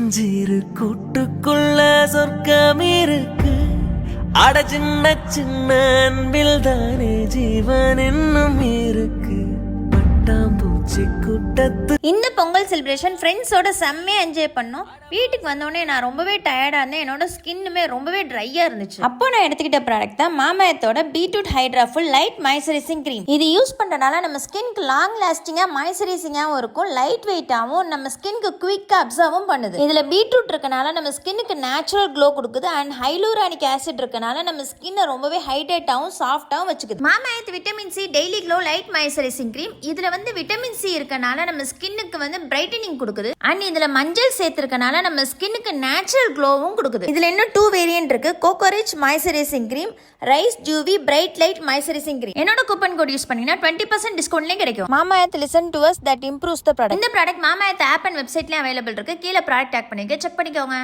சின்னஞ்சிறு கூட்டுக்குள்ள சொர்க்கம் இருக்கு. அட சின்ன சின்ன அன்பில் தானே ஜீவன் இன்னும் இருக்கு. பட்டாம்பூச்சி கூட்டத்து இந்த பொங்கல் செலிப்ரேஷன் ஃப்ரெண்ட்ஸோட செம்மையாக என்ஜாய் பண்ணோம். வீட்டுக்கு வந்தோடனே நான் ரொம்பவே டயர்டாக இருந்தேன். என்னோட ஸ்கின்னுமே ரொம்பவே ட்ரையாக இருந்துச்சு. அப்போ நான் எடுத்துக்கிட்ட ப்ராடக்ட் தான் மாமாயத்தோட beetroot hydra full light moisturising cream. இது யூஸ் பண்ணுறதுனால நம்ம ஸ்கின்க்கு லாங் லாஸ்டிங்காக மாய்ஸ்சரைசிங்காகவும் இருக்கும், லைட் வெயிட்டாகவும், நம்ம ஸ்கின்க்கு குயிக்காக அப்சர்வும் பண்ணுது. இதில் பீட்ரூட் இருக்கனால நம்ம ஸ்கின்னுக்கு நேச்சுரல் க்ளோ கொடுக்குது. அண்ட் ஹைலூரானிக் ஆசிட் இருக்கனால நம்ம ஸ்கின்னை ரொம்பவே ஹைட்ரேட்டாகவும் சாஃப்டாகவும் வச்சுக்குது. Mamaearth vitamin C daily glow light moisturising cream. இதில் வந்து விட்டமின் சி இருக்கனால நம்ம ஸ்கின்னுக்கு வந்து பிரைட்டனிங் கொடுக்குது. அண்ட் இதில் மஞ்சள் சேர்த்துருக்கனால நம்ம ஸ்கின்னுக்கு நேச்சுரல் க்ளோவும் கொடுக்குது. இதில் இன்னும் 2 வேரியன்ட் இருக்கு. Cocoa rich moisturising cream, rice juvi bright light moisturising cream. என்னோட கூப்பன் கோட் யூஸ் பண்ணீங்கன்னா 20% டிஸ்கவுண்ட்லேயே கிடைக்கும். Mamaearth listen to us that improves the product. இந்த ப்ராடக்ட் மாமாயத் ஆப் அண்ட் வெப்சைட்லேயும் அவைலபிள் இருக்கு. கீழே ப்ராடக்ட் டேக் பண்ணிக்க, செக் பண்ணிக்கோங்க.